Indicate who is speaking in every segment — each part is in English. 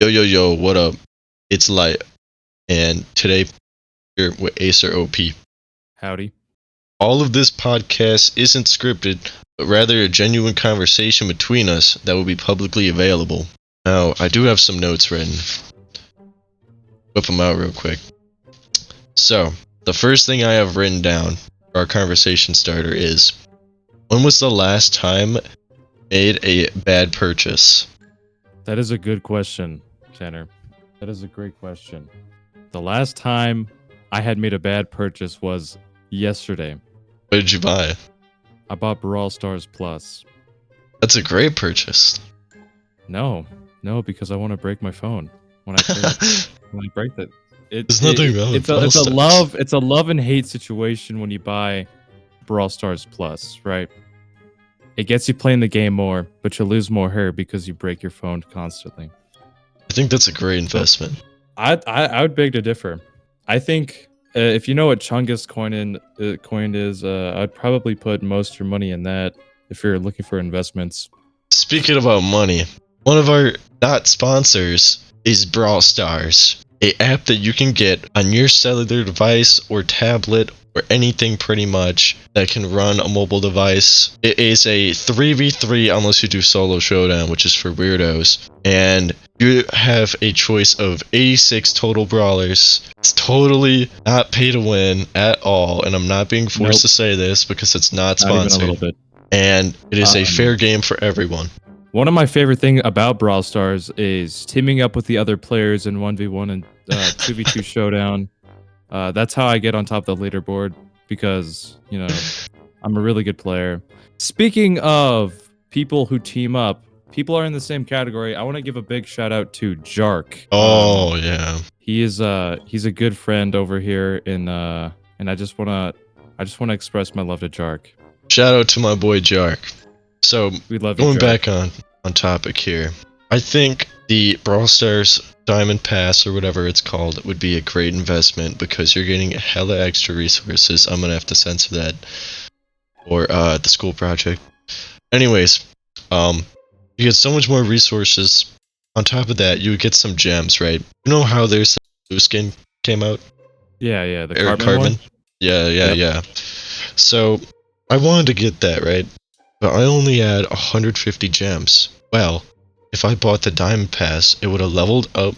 Speaker 1: Yo, yo, yo, what up? It's Lite, and today we're with Acer0P.
Speaker 2: Howdy.
Speaker 1: All of this podcast isn't scripted, but rather a genuine conversation between us that will be publicly available. Now, I do have some notes written. Whip them out real quick. So, the first thing I have written down for our conversation starter is, when was the last time you made a bad purchase?
Speaker 2: That is a good question, Tanner. That is a great question. The last time I had made a bad purchase was yesterday.
Speaker 1: What did you buy?
Speaker 2: I bought Brawl Stars Plus.
Speaker 1: That's a great purchase.
Speaker 2: No, because I want to break my phone when I play it. When I break it.
Speaker 1: There's nothing wrong with Brawl
Speaker 2: it's a
Speaker 1: Stars.
Speaker 2: it's a love and hate situation when you buy Brawl Stars Plus, right? It gets you playing the game more, but you lose more hair because you break your phone constantly.
Speaker 1: I think that's a great investment.
Speaker 2: I would beg to differ. I think if you know what Chungus coin is, I'd probably put most of your money in that if you're looking for investments.
Speaker 1: Speaking about money, one of our not sponsors is Brawl Stars, a app that you can get on your cellular device or tablet or anything pretty much that can run a mobile device. It is a 3v3 unless you do solo showdown, which is for weirdos, and you have a choice of 86 total brawlers. It's totally not pay to win at all, and I'm not being forced to say this because it's not sponsored.
Speaker 2: Not even a little bit.
Speaker 1: And it is a fair game for everyone.
Speaker 2: One of my favorite things about Brawl Stars is teaming up with the other players in 1v1 and 2v2 showdown. That's how I get on top of the leaderboard because, you know, I'm a really good player. Speaking of people who team up, people are in the same category. I want to give a big shout out to Jark.
Speaker 1: Oh, yeah.
Speaker 2: He's a good friend over here and I just want to express my love to Jark.
Speaker 1: Shout out to my boy Jark. So,
Speaker 2: We love you,
Speaker 1: going
Speaker 2: Jark.
Speaker 1: back on topic here, I think the Brawl Stars Diamond Pass or whatever it's called would be a great investment because you're getting hella extra resources. I'm gonna have to censor that, or the school project. Anyways, you get so much more resources. On top of that, you would get some gems, right? You know how there's the blue skin came out?
Speaker 2: Yeah, the
Speaker 1: Eric
Speaker 2: Cartman one?
Speaker 1: Yeah. So I wanted to get that, right? But I only had 150 gems. Well, if I bought the Diamond Pass, it would have leveled up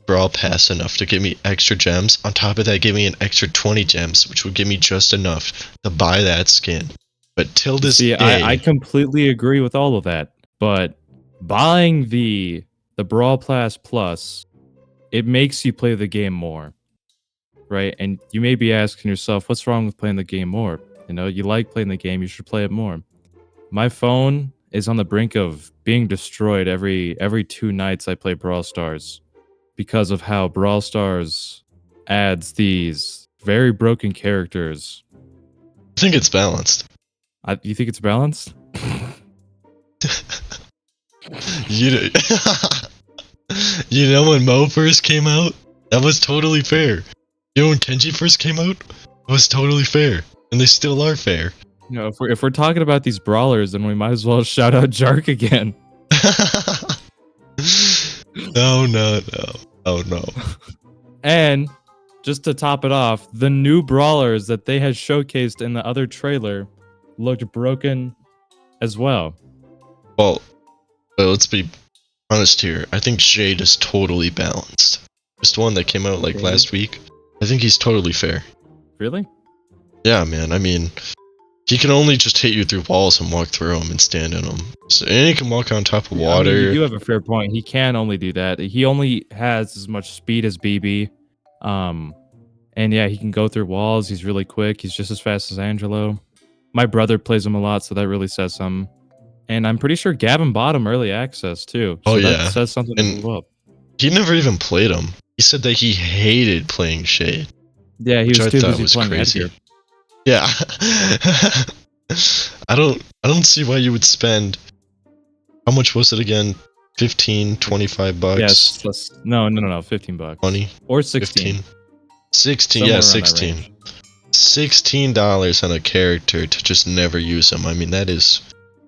Speaker 1: Brawl Pass enough to give me extra gems. On top of that, give me an extra 20 gems, which would give me just enough to buy that skin. But till this day...
Speaker 2: I completely agree with all of that. But buying the Brawl Pass Plus, it makes you play the game more. Right? And you may be asking yourself, what's wrong with playing the game more? You know, you like playing the game, you should play it more. My phone is on the brink of being destroyed every 2 nights I play Brawl Stars because of how Brawl Stars adds these very broken characters.
Speaker 1: I think it's balanced.
Speaker 2: You think it's balanced?
Speaker 1: You know when Mo first came out? That was totally fair. You know when Kenji first came out? It was totally fair. And they still are fair.
Speaker 2: You know, if we're talking about these brawlers, then we might as well shout out Jark again.
Speaker 1: No. Oh no.
Speaker 2: And just to top it off, the new brawlers that they had showcased in the other trailer looked broken as well.
Speaker 1: Well, let's be honest here. I think Shade is totally balanced. Just one that came out like last week. I think he's totally fair.
Speaker 2: Really?
Speaker 1: Yeah, man. I mean, he can only just hit you through walls and walk through them and stand in them. So, and he can walk on top of water.
Speaker 2: I mean, you do have a fair point. He can only do that. He only has as much speed as BB. And yeah, he can go through walls. He's really quick. He's just as fast as Angelo. My brother plays him a lot, so that really says something. And I'm pretty sure Gavin bought him early access too. So that says something to move up.
Speaker 1: He never even played him. He said that he hated playing Shade.
Speaker 2: Yeah, he was too busy playing Edgar.
Speaker 1: Yeah. I don't see why you would spend, how much was it again? 15, 25 bucks?
Speaker 2: Yes, no, $15.
Speaker 1: 20?
Speaker 2: Or 16.
Speaker 1: 15. 16, yeah, 16. $16 on a character to just never use him. I mean, that is...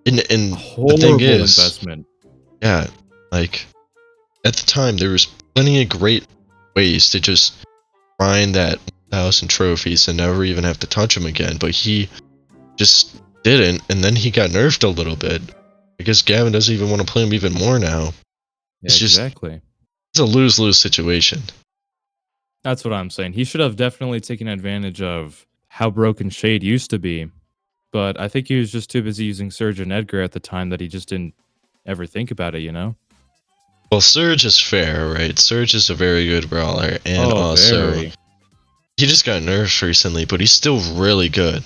Speaker 1: And the thing is...
Speaker 2: investment.
Speaker 1: Yeah, like... at the time there was plenty of great ways to just grind that 1,000 trophies and never even have to touch him again, but he just didn't, and then he got nerfed a little bit. I guess Gavin doesn't even want to play him even more now.
Speaker 2: Yeah,
Speaker 1: It's just
Speaker 2: exactly.
Speaker 1: it's a lose-lose situation.
Speaker 2: That's what I'm saying. He should have definitely taken advantage of how broken Shade used to be, but I think he was just too busy using Surge and Edgar at the time that he just didn't ever think about it, you know?
Speaker 1: Well, Surge is fair, right? Surge is a very good brawler, and
Speaker 2: Oh,
Speaker 1: also
Speaker 2: very.
Speaker 1: he just got nerfed recently, but he's still really good.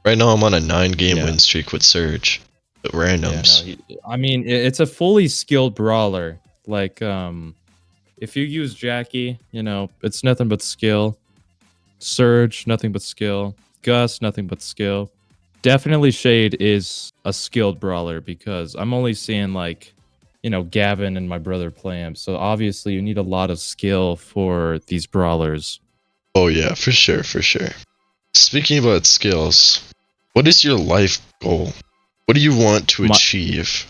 Speaker 1: Right now, I'm on a 9-game
Speaker 2: Yeah.
Speaker 1: win streak with Surge. At
Speaker 2: Yeah,
Speaker 1: randoms.
Speaker 2: no, I mean, it's a fully skilled brawler. Like, if you use Jackie, you know, it's nothing but skill. Surge, nothing but skill. Gus, nothing but skill. Definitely Shade is a skilled brawler because I'm only seeing like, you know, Gavin and my brother play him. So obviously you need a lot of skill for these brawlers.
Speaker 1: Oh yeah, for sure, for sure. Speaking about skills, what is your life goal? What do you want to achieve?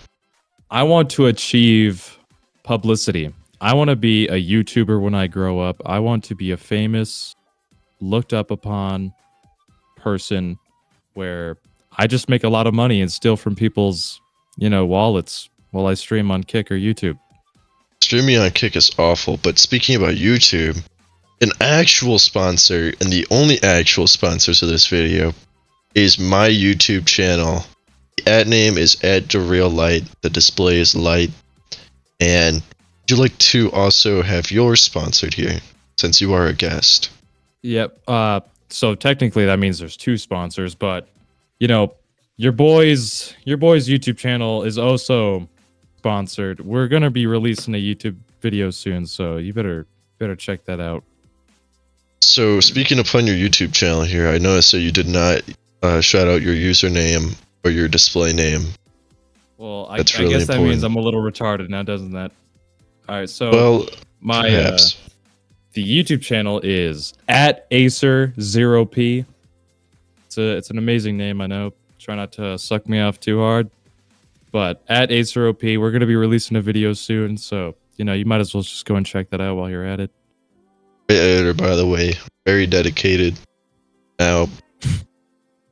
Speaker 2: I want to achieve publicity. I want to be a YouTuber when I grow up. I want to be a famous, looked up upon person where I just make a lot of money and steal from people's, you know, wallets while I stream on Kick or YouTube.
Speaker 1: Streaming on Kick is awful, but speaking about YouTube, an actual sponsor, and the only actual sponsors of this video, is my YouTube channel. The ad name is @TheRealLite. The display is Lite. And would you like to also have yours sponsored here, since you are a guest?
Speaker 2: Yep. So technically that means there's two sponsors, but you know, your boy's YouTube channel is also sponsored. We're gonna be releasing a YouTube video soon, so you better check that out.
Speaker 1: So speaking upon your YouTube channel here, I noticed that you did not shout out your username or your display name.
Speaker 2: Well, I
Speaker 1: That's
Speaker 2: guess
Speaker 1: really
Speaker 2: that
Speaker 1: important.
Speaker 2: means I'm a little retarded now, doesn't that? All right, so
Speaker 1: Well,
Speaker 2: my
Speaker 1: perhaps.
Speaker 2: the YouTube channel is @Acer0P. It's an amazing name, I know. Try not to suck me off too hard. But @Acer0P, we're gonna be releasing a video soon, so you know you might as well just go and check that out while you're at it.
Speaker 1: Great editor, by the way, very dedicated. Now,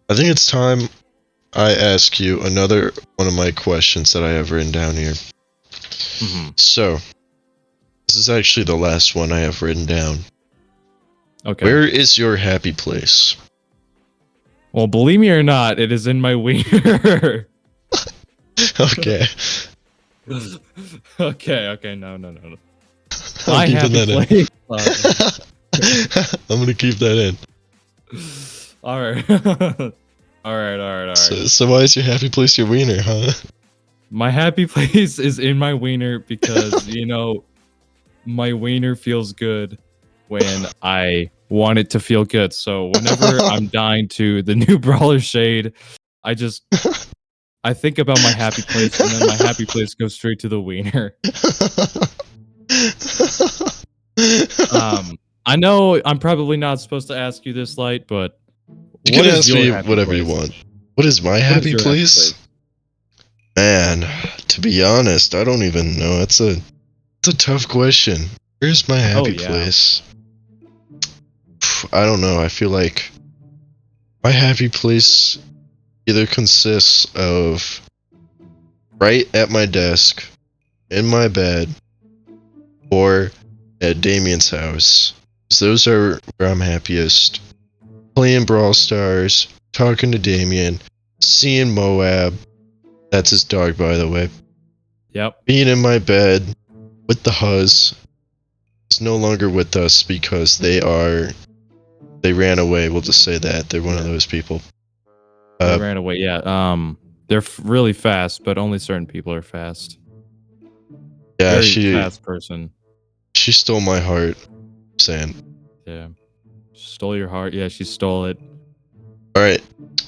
Speaker 1: I think it's time I ask you another one of my questions that I have written down here. So, this is actually the last one I have written down.
Speaker 2: Okay.
Speaker 1: Where is your happy place?
Speaker 2: Well, believe me or not, it is in my wiener.
Speaker 1: Okay.
Speaker 2: Okay, no.
Speaker 1: I'm
Speaker 2: My
Speaker 1: keeping
Speaker 2: happy
Speaker 1: that
Speaker 2: place.
Speaker 1: I'm gonna keep that in.
Speaker 2: All right. All right.
Speaker 1: So why is your happy place your wiener, huh?
Speaker 2: My happy place is in my wiener because, you know, my wiener feels good when I want it to feel good. So whenever I'm dying to the new Brawler Shade, I think about my happy place, and then my happy place goes straight to the wiener. I know I'm probably not supposed to ask you this, Light, but
Speaker 1: you can ask me whatever you want. What is my happy place? Man, to be honest, I don't even know. It's a tough question. Where's my happy place? I don't know. I feel like my happy place either consists of right at my desk, in my bed, or at Damien's house. So those are where I'm happiest. Playing Brawl Stars, talking to Damien, seeing Moab. That's his dog, by the way.
Speaker 2: Yep.
Speaker 1: Being in my bed with the Huzz. It's no longer with us because they ran away. We'll just say that. They're one of those people.
Speaker 2: They ran away, yeah. They're really fast, but only certain people are fast.
Speaker 1: Yeah,
Speaker 2: Very fast person.
Speaker 1: She stole my heart, Sam.
Speaker 2: Yeah. She stole your heart. Yeah, she stole it.
Speaker 1: Alright.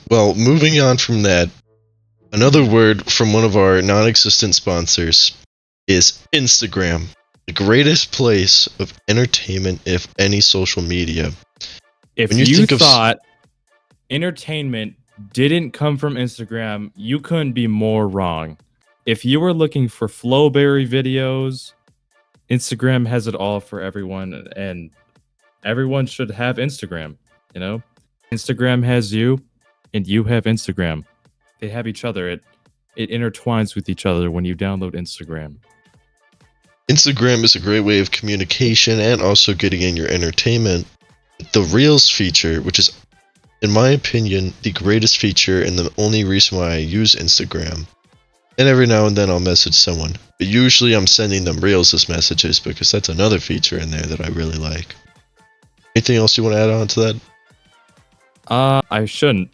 Speaker 1: Well, moving on from that, another word from one of our non-existent sponsors is Instagram. The greatest place of entertainment, if any social media.
Speaker 2: If you thought entertainment didn't come from Instagram, you couldn't be more wrong. If you were looking for Flowberry videos Instagram has it all for everyone, and everyone should have Instagram. You know, Instagram has you, and you have Instagram. They have each other. It intertwines with each other when you download Instagram.
Speaker 1: Instagram is a great way of communication and also getting in your entertainment. The Reels feature, which is, in my opinion, the greatest feature and the only reason why I use Instagram. And every now and then I'll message someone. But usually I'm sending them Reels as messages because that's another feature in there that I really like. Anything else you want to add on to that?
Speaker 2: I shouldn't.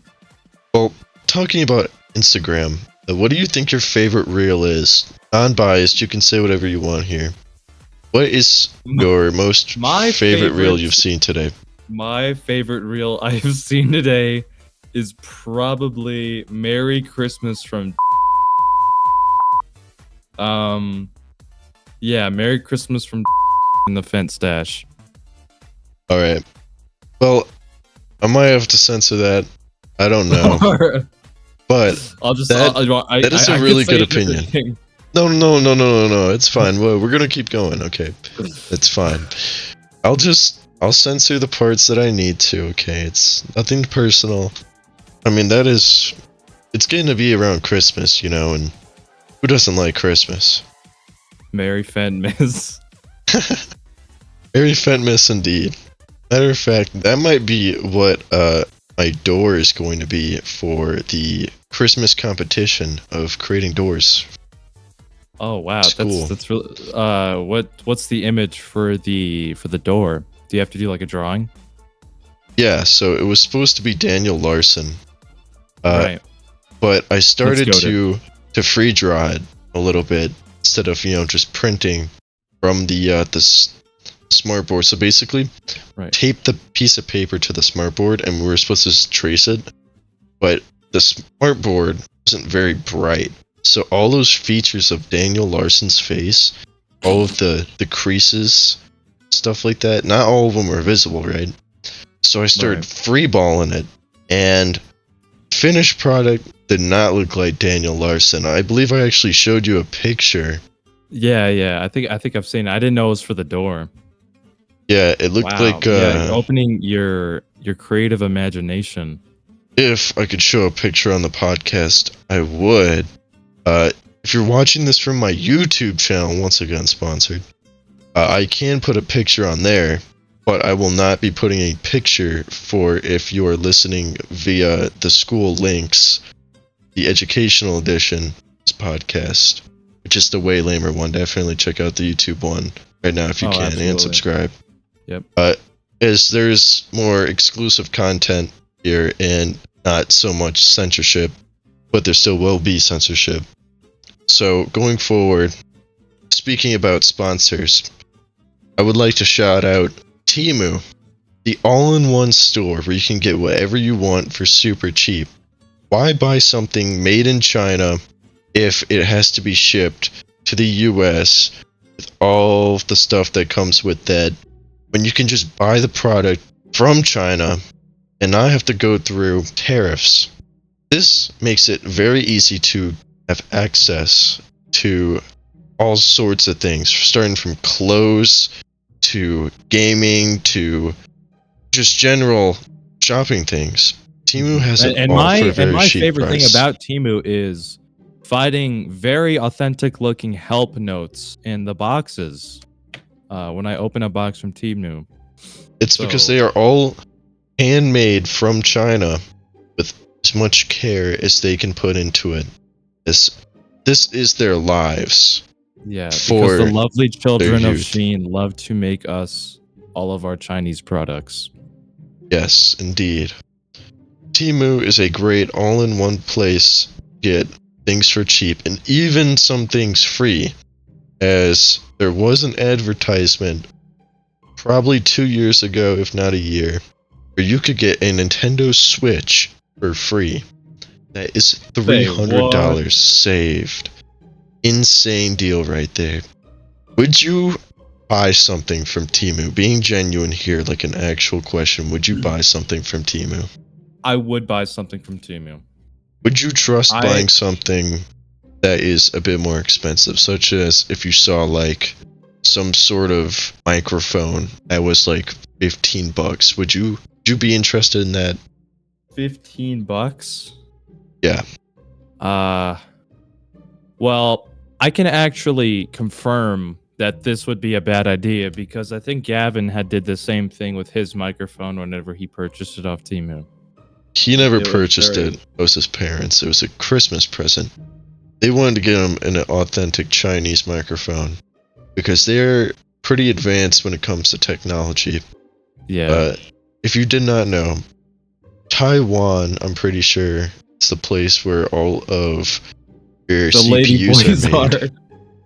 Speaker 1: Well, talking about Instagram, what do you think your favorite Reel is? Non-biased, you can say whatever you want here. What is your most favorite Reel you've seen today?
Speaker 2: My favorite Reel I have seen today is probably Merry Christmas from yeah, Merry Christmas from in the fence stash.
Speaker 1: Alright. Well, I might have to censor that. I don't know. But
Speaker 2: I'll just
Speaker 1: that is a really good opinion. No, it's fine. Well, we're gonna keep going, okay. It's fine. I'll censor the parts that I need to, okay? It's nothing personal. I mean, it's getting to be around Christmas, you know, and who doesn't like Christmas?
Speaker 2: Merry Fenmis.
Speaker 1: Merry Fenmis indeed. Matter of fact, that might be what my door is going to be for the Christmas competition of creating doors.
Speaker 2: Oh wow, that's really what's the image for the door? Do you have to do like a drawing?
Speaker 1: Yeah, so it was supposed to be Daniel Larson.
Speaker 2: Right.
Speaker 1: But I started to free draw it a little bit instead of, you know, just printing from the smartboard. So basically, tape the piece of paper to the smartboard and we were supposed to just trace it. But the smartboard wasn't very bright. So all those features of Daniel Larson's face, all of the creases, stuff like that, not all of them were visible, right? So I started freeballing it, and finished product did not look like Daniel Larson. I believe I actually showed you a picture.
Speaker 2: Yeah. I think I've seen it. I didn't know it was for the door.
Speaker 1: Yeah, it looked like
Speaker 2: opening your creative imagination.
Speaker 1: If I could show a picture on the podcast, I would. If you're watching this from my YouTube channel, once again sponsored, I can put a picture on there, but I will not be putting a picture for if you are listening via the school links, the educational edition of this podcast, which is the way lamer one. Definitely check out the YouTube one right now if you can, absolutely. And subscribe.
Speaker 2: Yep.
Speaker 1: As there's more exclusive content here and not so much censorship, but there still will be censorship. So going forward, speaking about sponsors, I would like to shout out Temu, the all-in-one store where you can get whatever you want for super cheap. Why buy something made in China if it has to be shipped to the US with all the stuff that comes with that, when you can just buy the product from China and not have to go through tariffs? This makes it very easy to have access to all sorts of things, starting from clothes to gaming to just general shopping things. Temu has it all for a very cheap price.
Speaker 2: And my favorite thing about Temu is finding very authentic looking help notes in the boxes when I open a box from Temu.
Speaker 1: It's because they are all handmade from China with as much care as they can put into it. This is their lives.
Speaker 2: Yeah, because the lovely children of Sheen love to make us all of our Chinese products.
Speaker 1: Yes, indeed. Temu is a great all-in-one place to get things for cheap and even some things free, as there was an advertisement probably 2 years ago, if not a year, where you could get a Nintendo Switch for free. That is $300 saved. Insane deal right there. Would you buy something from Temu? Being genuine here, like an actual question, would you buy something from Temu?
Speaker 2: I would buy something from Temu.
Speaker 1: Would you trust buying something that is a bit more expensive, such as if you saw like some sort of microphone that was like $15, would you be interested in that?
Speaker 2: $15?
Speaker 1: Yeah.
Speaker 2: Well, I can actually confirm that this would be a bad idea because I think Gavin had did the same thing with his microphone whenever he purchased it off Temu.
Speaker 1: He never
Speaker 2: It was
Speaker 1: purchased
Speaker 2: very-
Speaker 1: it. It was his parents. It was a Christmas present. They wanted to get him an authentic Chinese microphone because they're pretty advanced when it comes to technology.
Speaker 2: Yeah.
Speaker 1: If you did not know, Taiwan, I'm pretty sure, is the place where all of your
Speaker 2: The lady
Speaker 1: CPUs
Speaker 2: boys
Speaker 1: are made.
Speaker 2: are.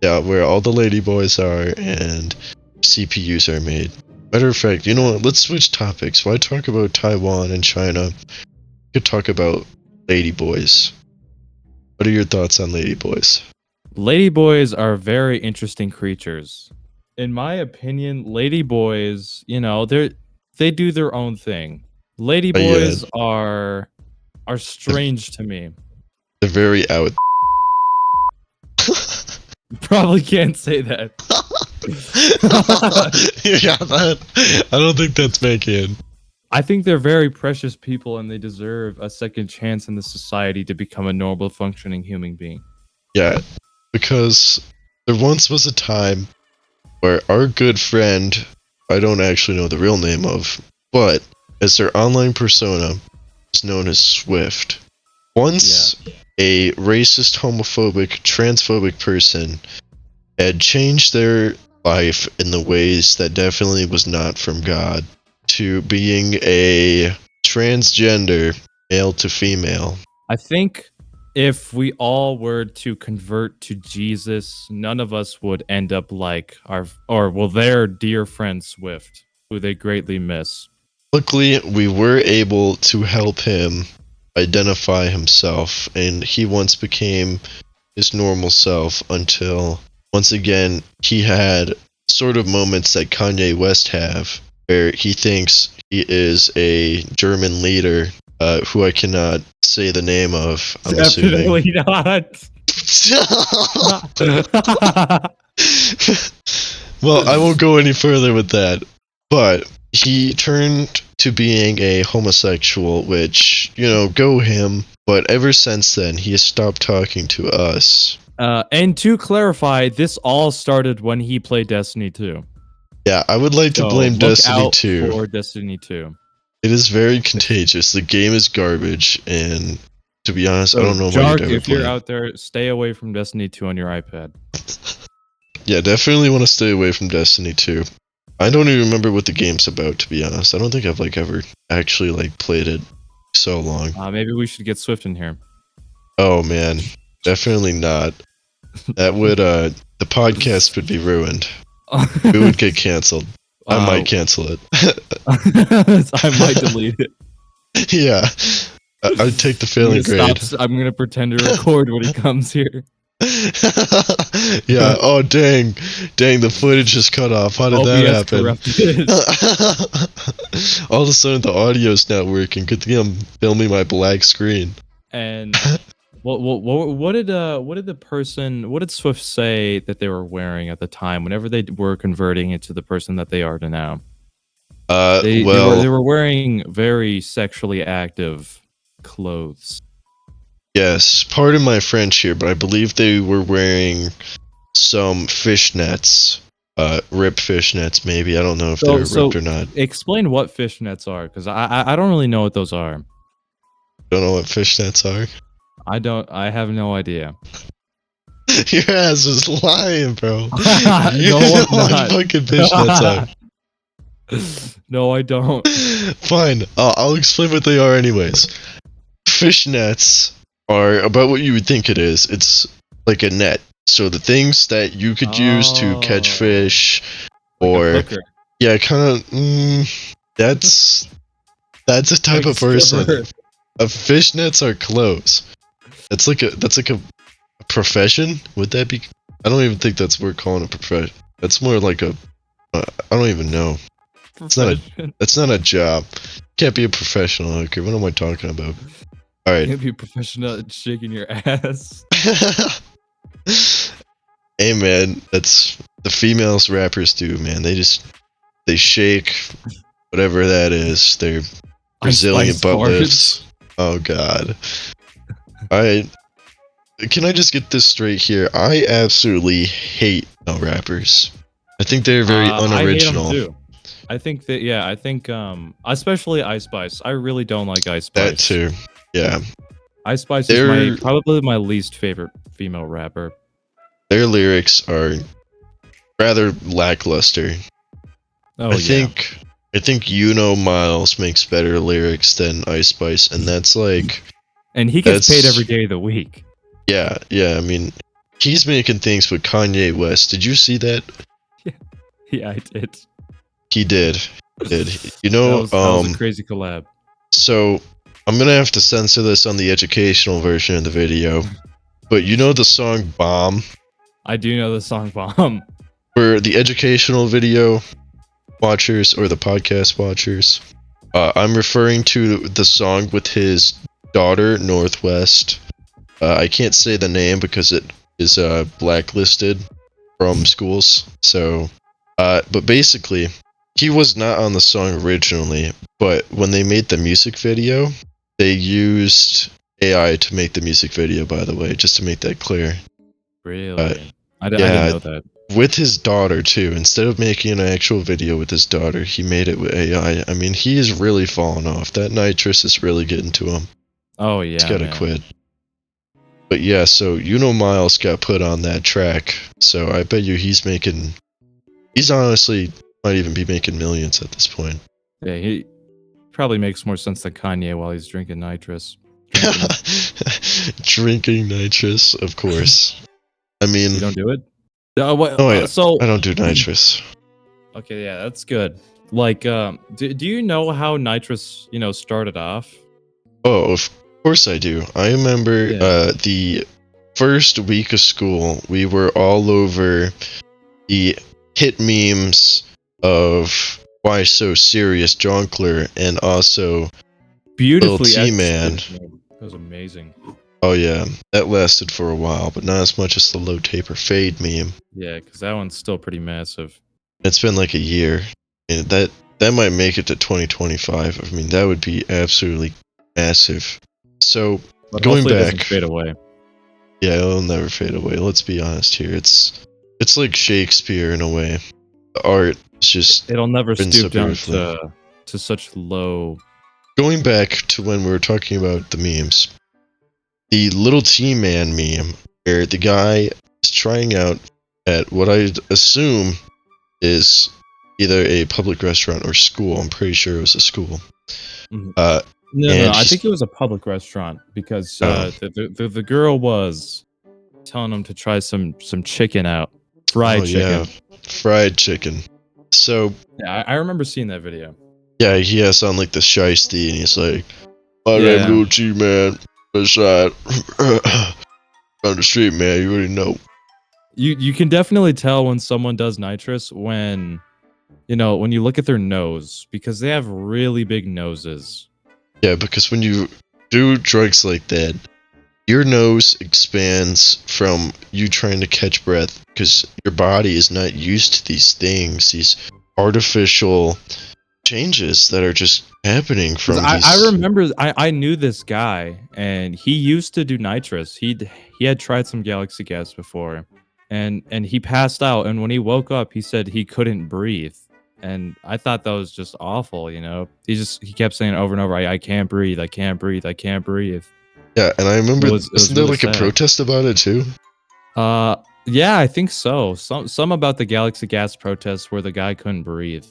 Speaker 1: Yeah, where all the lady boys are and CPUs are made. Matter of fact, you know what? Let's switch topics. Why talk about Taiwan and China? We could talk about lady boys. What are your thoughts on lady boys?
Speaker 2: Ladyboys are very interesting creatures. In my opinion, ladyboys, they do their own thing. Ladyboys are strange to me.
Speaker 1: They're very out.
Speaker 2: Probably can't say that.
Speaker 1: Yeah, that. I don't think that's making.
Speaker 2: I think they're very precious people and they deserve a second chance in the society to become a normal functioning human being.
Speaker 1: Yeah, because there once was a time where our good friend, I don't actually know the real name of, but as their online persona is known as Swift. Once a racist, homophobic, transphobic person had changed their life in the ways that definitely was not from God to being a transgender, male to female.
Speaker 2: I think if we all were to convert to Jesus, none of us would end up like their dear friend Swift, who they greatly miss.
Speaker 1: Luckily, we were able to help him identify himself, and he once became his normal self until, once again, he had sort of moments that Kanye West have, where he thinks he is a German leader, who I cannot say the name of, I'm
Speaker 2: Definitely not.
Speaker 1: Well, I won't go any further with that, but he turned to being a homosexual, which, go him, but ever since then, he has stopped talking to us.
Speaker 2: And to clarify, this all started when he played Destiny 2.
Speaker 1: Yeah, I would like to
Speaker 2: So
Speaker 1: blame
Speaker 2: look
Speaker 1: Destiny
Speaker 2: out
Speaker 1: 2.
Speaker 2: for Destiny 2.
Speaker 1: It is very contagious. The game is garbage, and to be honest,
Speaker 2: So,
Speaker 1: I don't know why
Speaker 2: Jark,
Speaker 1: you'd ever
Speaker 2: if
Speaker 1: play
Speaker 2: you're
Speaker 1: it.
Speaker 2: out there, stay away from Destiny 2 on your iPad.
Speaker 1: Yeah, definitely want to stay away from Destiny 2. I don't even remember what the game's about, to be honest. I don't think I've ever actually played it so long.
Speaker 2: Maybe we should get Swift in here.
Speaker 1: Oh man, definitely not. That would the podcast would be ruined. We would get canceled. I might cancel it.
Speaker 2: I might delete it.
Speaker 1: Yeah, I'd take the failing grade.
Speaker 2: I'm gonna pretend to record when he comes here.
Speaker 1: Yeah. Oh dang, the footage just cut off. How did that happen? All of a sudden the audio's not working. Good thing I'm filming my black screen.
Speaker 2: And what did Swift say that they were wearing at the time whenever they were converting into the person that they are to now? They were wearing very sexually active clothes.
Speaker 1: Yes, pardon my French here, but I believe they were wearing some fishnets. Rip fishnets, maybe. I don't know if they were ripped or not.
Speaker 2: Explain what fishnets are, because I don't really know what those are.
Speaker 1: Don't know what fishnets are?
Speaker 2: I have no idea.
Speaker 1: Your ass is lying, bro. You
Speaker 2: No,
Speaker 1: know
Speaker 2: I'm
Speaker 1: what
Speaker 2: not.
Speaker 1: fucking fishnets are.
Speaker 2: No, I don't.
Speaker 1: Fine, I'll explain what they are anyways. Fishnets are about what you would think it is. It's like a net. So the things that you could use to catch fish,
Speaker 2: Like
Speaker 1: or
Speaker 2: a hooker.
Speaker 1: yeah, kind of. That's a type of person. Fishnets are clothes. That's like a profession. Would that be? I don't even think that's worth calling a profession. That's more like a. I don't even know. That's not a job. Can't be a professional hooker. What am I talking about? All right.
Speaker 2: Can't be a professional at shaking your ass.
Speaker 1: Hey man, that's the females rappers do, man. They shake whatever that is. They're
Speaker 2: Ice
Speaker 1: Brazilian
Speaker 2: Spice
Speaker 1: butt
Speaker 2: cards.
Speaker 1: lifts. Oh god. I can I just get this straight here? I absolutely hate no rappers. I think they're very
Speaker 2: I hate them
Speaker 1: unoriginal.
Speaker 2: too. I think that I think especially Ice Spice. I really don't like Ice
Speaker 1: That
Speaker 2: Spice.
Speaker 1: too. Yeah.
Speaker 2: Ice Spice is my
Speaker 1: Their
Speaker 2: probably my least favorite female rapper.
Speaker 1: their lyrics are rather lackluster.
Speaker 2: Oh
Speaker 1: I
Speaker 2: yeah.
Speaker 1: think I think Miles makes better lyrics than Ice Spice, and that's like
Speaker 2: And he gets paid every
Speaker 1: that's
Speaker 2: day of the week.
Speaker 1: yeah. I mean, he's making things with Kanye West. Did you see that?
Speaker 2: Yeah, I did.
Speaker 1: He did. Did you
Speaker 2: That
Speaker 1: know?
Speaker 2: was a crazy collab.
Speaker 1: So I'm gonna have to censor this on the educational version of the video, but you know the song "Bomb"
Speaker 2: I do know the song Bomb.
Speaker 1: for the educational video watchers or the podcast watchers. I'm referring to the song with his daughter, Northwest. I can't say the name because it is blacklisted from schools. So, but basically, he was not on the song originally. But when they made the music video, they used AI to make the music video. By the way, just to make that clear.
Speaker 2: Really? I didn't
Speaker 1: Yeah,
Speaker 2: know that.
Speaker 1: with his daughter too. Instead of making an actual video with his daughter, he made it with AI. I mean, he is really falling off. That nitrous is really getting to him.
Speaker 2: Oh
Speaker 1: He's
Speaker 2: yeah,
Speaker 1: gotta
Speaker 2: man.
Speaker 1: quit. But yeah, so Miles got put on that track. So I bet you he's honestly might even be making millions at this point.
Speaker 2: Yeah, he probably makes more sense than Kanye while he's drinking nitrous.
Speaker 1: Drinking nitrous, of course. I mean,
Speaker 2: You don't do it? What?
Speaker 1: no,
Speaker 2: So
Speaker 1: I don't do nitrous.
Speaker 2: okay, yeah, that's good. Like, do you know how nitrous, started off?
Speaker 1: Oh, of course I do. I remember
Speaker 2: Yeah.
Speaker 1: the first week of school, we were all over the hit memes of Why So Serious Jonkler and also Lil
Speaker 2: Beautifully
Speaker 1: T-Man.
Speaker 2: executed. That was amazing.
Speaker 1: Oh yeah, that lasted for a while, but not as much as the low taper fade meme.
Speaker 2: Yeah, because that one's still pretty massive.
Speaker 1: It's been like a year, and that might make it to 2025. I mean, that would be absolutely massive. So
Speaker 2: But
Speaker 1: going
Speaker 2: hopefully it doesn't
Speaker 1: back,
Speaker 2: fade away.
Speaker 1: yeah, it'll never fade away. Let's be honest here. It's like Shakespeare in a way. The art is just
Speaker 2: It'll never
Speaker 1: written so
Speaker 2: stoop down
Speaker 1: beautifully.
Speaker 2: to such low.
Speaker 1: Going back to when we were talking about the memes, the little T-Man meme, where the guy is trying out at what I assume is either a public restaurant or school. I'm pretty sure it was a school.
Speaker 2: Mhm.
Speaker 1: Uh,
Speaker 2: No,
Speaker 1: and
Speaker 2: I
Speaker 1: he's
Speaker 2: think it was a public restaurant because
Speaker 1: oh,
Speaker 2: the girl was telling him to try some chicken out, fried
Speaker 1: yeah,
Speaker 2: chicken.
Speaker 1: fried chicken. So
Speaker 2: Yeah, I remember seeing that video.
Speaker 1: yeah, he has on like the shiesty, and he's like, "My name
Speaker 2: Yeah,
Speaker 1: Lil T, man. Beside on the street, man. You already know."
Speaker 2: you can definitely tell when someone does nitrous when when you look at their nose because they have really big noses.
Speaker 1: Yeah, because when you do drugs like that, your nose expands from you trying to catch breath because your body is not used to these things, these artificial changes that are just happening
Speaker 2: 'Cause
Speaker 1: from
Speaker 2: I
Speaker 1: these.
Speaker 2: remember I knew this guy and he used to do nitrous. He had tried some Galaxy gas before, and he passed out. And when he woke up, he said he couldn't breathe. And I thought that was just awful. He kept saying over and over, I can't breathe, I can't breathe, I can't breathe.
Speaker 1: Yeah, and I remember,
Speaker 2: It was
Speaker 1: wasn't there
Speaker 2: really
Speaker 1: like a
Speaker 2: sad.
Speaker 1: protest about it too?
Speaker 2: Yeah, I think so. Some about the Galaxy gas protests where the guy couldn't breathe.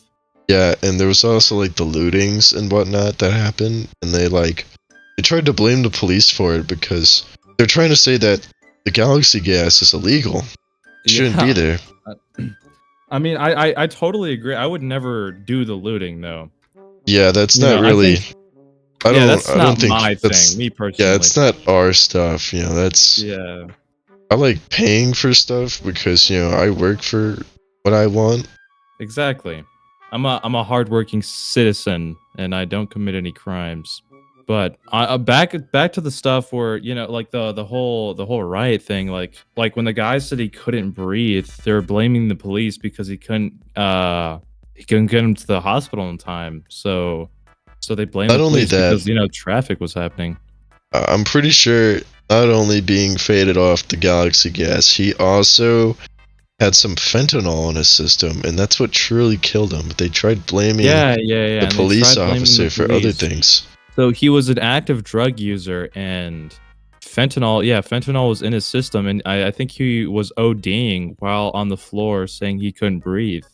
Speaker 1: Yeah, and there was also like the lootings and whatnot that happened, and they tried to blame the police for it because they're trying to say that the galaxy gas is illegal. It shouldn't be
Speaker 2: Yeah.
Speaker 1: there.
Speaker 2: I mean, I totally agree. I would never do the looting though.
Speaker 1: Yeah, that's not
Speaker 2: I
Speaker 1: really.
Speaker 2: think that's
Speaker 1: I don't
Speaker 2: not
Speaker 1: think
Speaker 2: my
Speaker 1: that's.
Speaker 2: thing, me
Speaker 1: Yeah,
Speaker 2: personally.
Speaker 1: it's not our stuff. That's.
Speaker 2: Yeah,
Speaker 1: I like paying for stuff because I work for what I want.
Speaker 2: exactly. I'm a hardworking citizen and I don't commit any crimes. But back to the stuff where, you know, like the whole riot thing, like when the guy said he couldn't breathe, they were blaming the police because he couldn't get him to the hospital in time. So they blamed
Speaker 1: Not
Speaker 2: the
Speaker 1: only
Speaker 2: police
Speaker 1: that,
Speaker 2: because, you know, traffic was happening.
Speaker 1: I'm pretty sure not only being faded off the galaxy gas, he also had some fentanyl in his system, and that's what truly killed him. They tried blaming
Speaker 2: Yeah.
Speaker 1: the
Speaker 2: And they
Speaker 1: police
Speaker 2: tried blaming the
Speaker 1: officer for other
Speaker 2: police.
Speaker 1: things.
Speaker 2: So he was an active drug user, and fentanyl was in his system, and I think he was ODing while on the floor saying he couldn't breathe.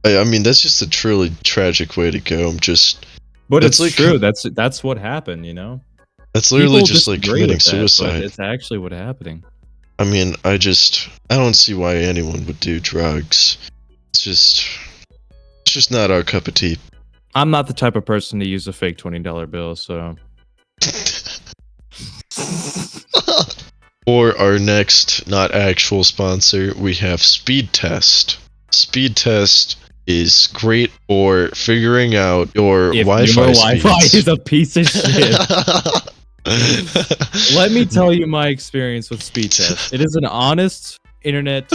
Speaker 1: I mean, that's just a truly tragic way to go.
Speaker 2: But
Speaker 1: That's
Speaker 2: it's
Speaker 1: like
Speaker 2: true. That's what happened, you know?
Speaker 1: that's literally
Speaker 2: People
Speaker 1: just like
Speaker 2: disagree
Speaker 1: committing
Speaker 2: with that, but
Speaker 1: suicide.
Speaker 2: it's actually what happening.
Speaker 1: I mean, I don't see why anyone would do drugs. It's just not our cup of tea.
Speaker 2: I'm not the type of person to use a fake $20 bill, so
Speaker 1: For our next not actual sponsor, we have Speed Test. Speed Test is great for figuring out your
Speaker 2: if
Speaker 1: Wi-Fi
Speaker 2: your Wi-Fi
Speaker 1: speeds.
Speaker 2: is a piece of shit. Let me tell you my experience with speed test. It is an honest internet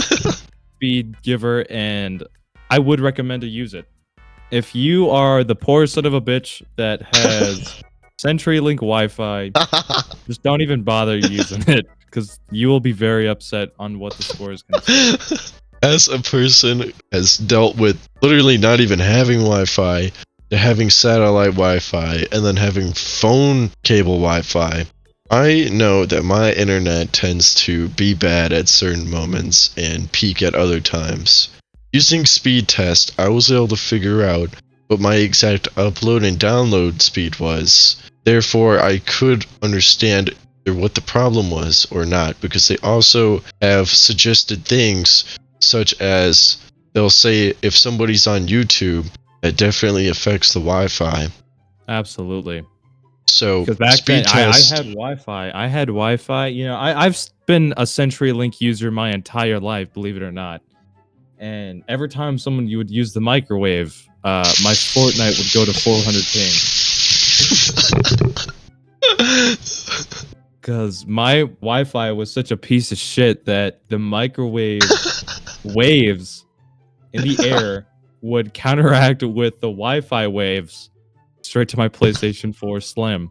Speaker 2: speed giver, and I would recommend to use it. If you are the poor son of a bitch that has CenturyLink Wi-Fi, just don't even bother using it, because you will be very upset on what the score is going to say.
Speaker 1: As a person who has dealt with literally not even having Wi-Fi, to having satellite Wi-Fi, and then having phone cable Wi-Fi, I know that my internet tends to be bad at certain moments and peak at other times. Using speed test, I was able to figure out what my exact upload and download speed was. Therefore, I could understand what the problem was or not, because they also have suggested things such as they'll say if somebody's on YouTube, that definitely affects the Wi-Fi.
Speaker 2: Absolutely.
Speaker 1: So
Speaker 2: Because back
Speaker 1: speed
Speaker 2: then, I
Speaker 1: test.
Speaker 2: had Wi-Fi. You know, I've been a CenturyLink user my entire life, believe it or not. And every time you would use the microwave, my Fortnite would go to 400 ping. Because my Wi-Fi was such a piece of shit that the microwave waves in the air would counteract with the Wi-Fi waves straight to my PlayStation 4 Slim.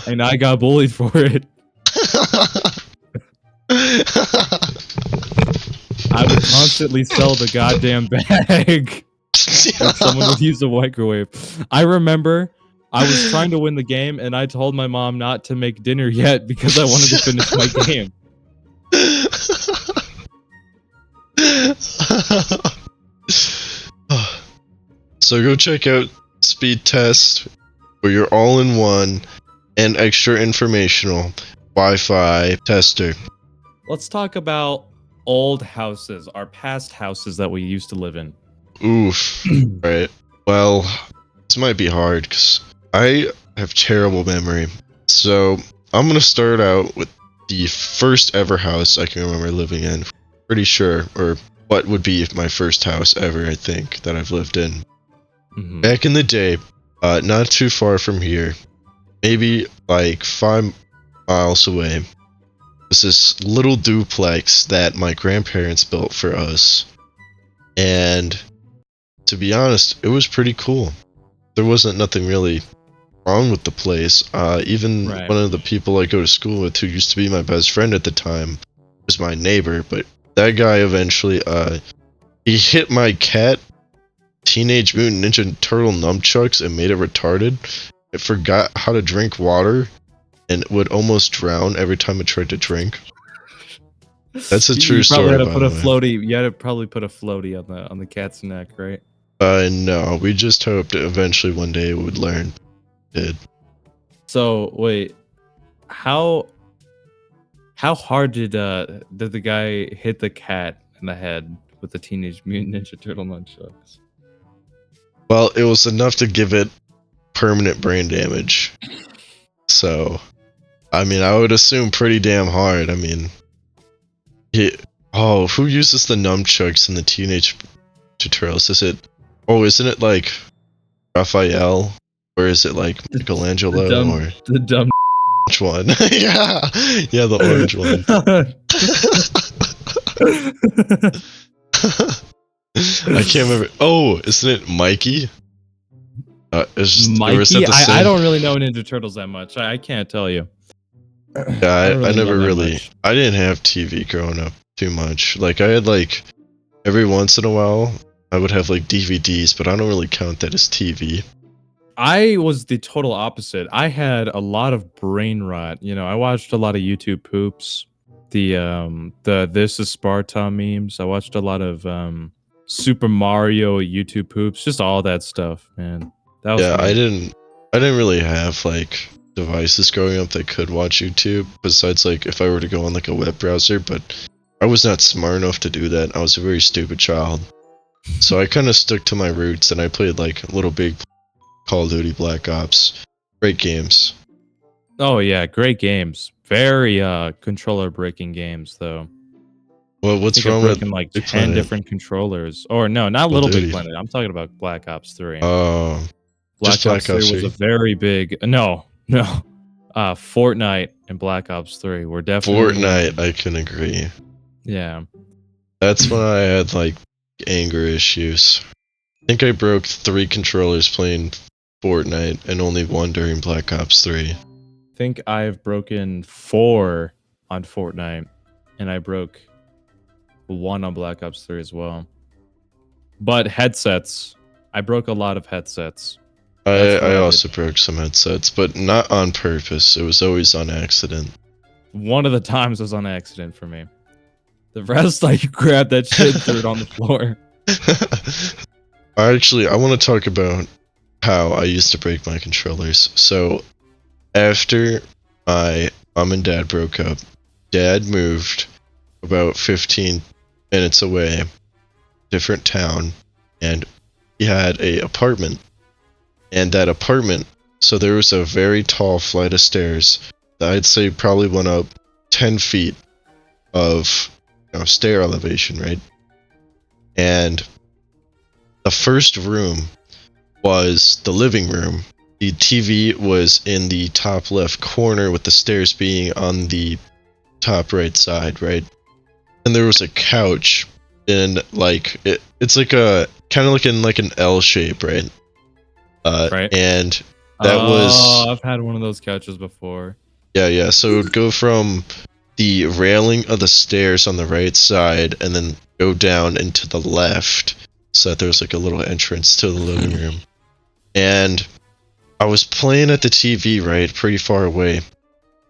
Speaker 2: And I got bullied for it. I would constantly sell the goddamn bag when someone would use the microwave. I remember I was trying to win the game, and I told my mom not to make dinner yet because I wanted to finish my game.
Speaker 1: So go check out Speed Test, where you're all-in-one and extra informational Wi-Fi tester.
Speaker 2: Let's talk about old houses, our past houses that we used to live in.
Speaker 1: Oof. Right. Well, this might be hard because I have terrible memory. So I'm gonna start out with the first ever house I can remember living in. Pretty sure, or what would be my first house ever, I think, that I've lived in.
Speaker 2: Mhm.
Speaker 1: Back in the day, not too far from here, maybe like 5 miles away, was this little duplex that my grandparents built for us. And to be honest, it was pretty cool. There wasn't nothing really wrong with the place. Even
Speaker 2: Right.
Speaker 1: one of the people I go to school with, who used to be my best friend at the time, was my neighbor. But that guy eventually, he hit my cat, Teenage Mutant Ninja Turtle nunchucks, and made it retarded. It forgot how to drink water, and would almost drown every time it tried to drink. That's a true story, by the way.
Speaker 2: You had to probably put a floaty on the cat's neck, right?
Speaker 1: No, we just hoped eventually one day it would learn. It did.
Speaker 2: So wait, how hard did the guy hit the cat in the head with the Teenage Mutant Ninja Turtle nunchucks?
Speaker 1: Well, it was enough to give it permanent brain damage. So, I mean, I would assume pretty damn hard. I mean, who uses the nunchucks in the Teenage tutorials? Isn't it like Raphael? Or is it like Michelangelo or
Speaker 2: the dumb
Speaker 1: which one? yeah, the orange one. I can't remember. Oh, isn't it Mikey?
Speaker 2: Mikey? I don't really know Ninja Turtles that much. I can't tell you.
Speaker 1: Yeah, I never
Speaker 2: know that
Speaker 1: really.
Speaker 2: much.
Speaker 1: I didn't have TV growing up too much. Like I had like every once in a while I would have like DVDs, but I don't really count that as TV.
Speaker 2: I was the total opposite. I had a lot of brain rot. You know, I watched a lot of YouTube poops. The This Is Sparta memes. I watched a lot of Super Mario YouTube poops. Just all that stuff, man. That was
Speaker 1: Yeah,
Speaker 2: me.
Speaker 1: I didn't really have like devices growing up that could watch YouTube besides like if I were to go on like a web browser, but I was not smart enough to do that. I was a very stupid child. So I kind of stuck to my roots and I played like Little Big Call of Duty Black Ops. Great games.
Speaker 2: Oh yeah, great games. Very controller breaking games though.
Speaker 1: Well,
Speaker 2: I
Speaker 1: what's
Speaker 2: think I've
Speaker 1: wrong with
Speaker 2: broken like
Speaker 1: Big
Speaker 2: 10
Speaker 1: Planet?
Speaker 2: different controllers. Or no, not
Speaker 1: Call of
Speaker 2: Little Big
Speaker 1: Duty.
Speaker 2: Planet. I'm talking about Black Ops 3.
Speaker 1: Oh, just
Speaker 2: Black Ops
Speaker 1: Black
Speaker 2: 3
Speaker 1: Ops
Speaker 2: was a
Speaker 1: 3.
Speaker 2: very big no. Fortnite and Black Ops 3 were definitely
Speaker 1: Fortnite, I can agree.
Speaker 2: yeah.
Speaker 1: That's when I had like anger issues. I think I broke 3 controllers playing Fortnite and only 1 during Black Ops 3.
Speaker 2: I think I've broken 4 on Fortnite and I broke 1 on Black Ops 3 as well. But headsets, I broke a lot of headsets.
Speaker 1: I also broke some headsets, but not on purpose. It was always on accident.
Speaker 2: One of the times was on accident for me. The rest, I grabbed that shit and threw it on the floor.
Speaker 1: Actually, I want to talk about how I used to break my controllers. So, after my mom and dad broke up, dad moved about 15 minutes away, different town, and he had a apartment. And that apartment, so there was a very tall flight of stairs that I'd say probably went up 10 feet of stair elevation, right? And the first room was the living room. The TV was in the top left corner with the stairs being on the top right side, right? And there was a couch in like it's like a kind of like in like an L shape, right?
Speaker 2: Right.
Speaker 1: And that was
Speaker 2: I've had one of those couches before.
Speaker 1: yeah. So it would go from the railing of the stairs on the right side and then go down into the left so that there's like a little entrance to the living room. And I was playing at the TV, right, pretty far away,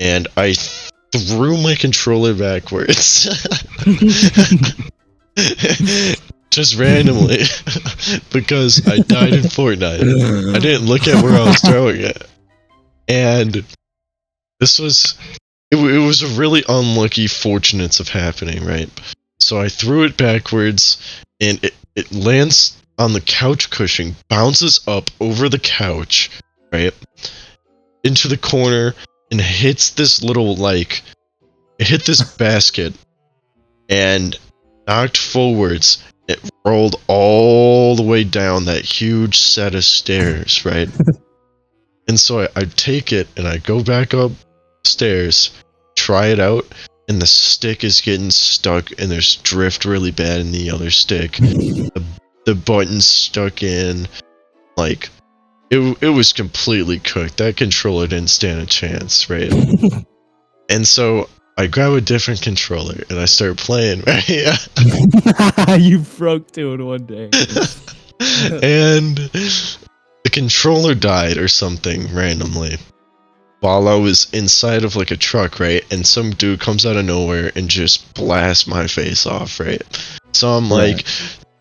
Speaker 1: and I threw my controller backwards. Just randomly. Because I died in Fortnite. I didn't look at where I was throwing it. And this was... It was a really unlucky fortunates of happening, right? So I threw it backwards, and it lands on the couch cushion, bounces up over the couch, right? Into the corner, and hits this little, like... It hit this basket, and knocked forwards. It rolled all the way down that huge set of stairs, right? And so I take it, and I go back upstairs, try it out, and the stick is getting stuck, and there's drift really bad in the other stick. The button's stuck in, like, it was completely cooked. That controller didn't stand a chance, right? And so I grab a different controller and I start playing, right?
Speaker 2: You broke 2 in one day.
Speaker 1: And the controller died or something randomly while I was inside of like a truck, right? And some dude comes out of nowhere and just blasts my face off, right? So I'm like,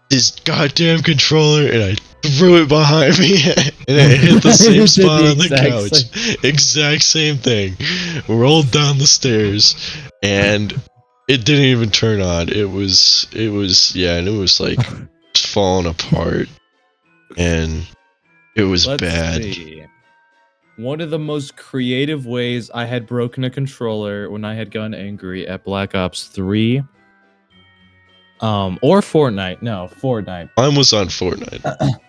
Speaker 1: this goddamn controller, and I threw it behind me, and it hit the same spot on the couch. Exact same thing. Rolled down the stairs, and it didn't even turn on. It was and it was like falling apart, and it was bad.
Speaker 2: See. One of the most creative ways I had broken a controller when I had gotten angry at Black Ops 3 Or Fortnite. No, Fortnite.
Speaker 1: Mine was on Fortnite.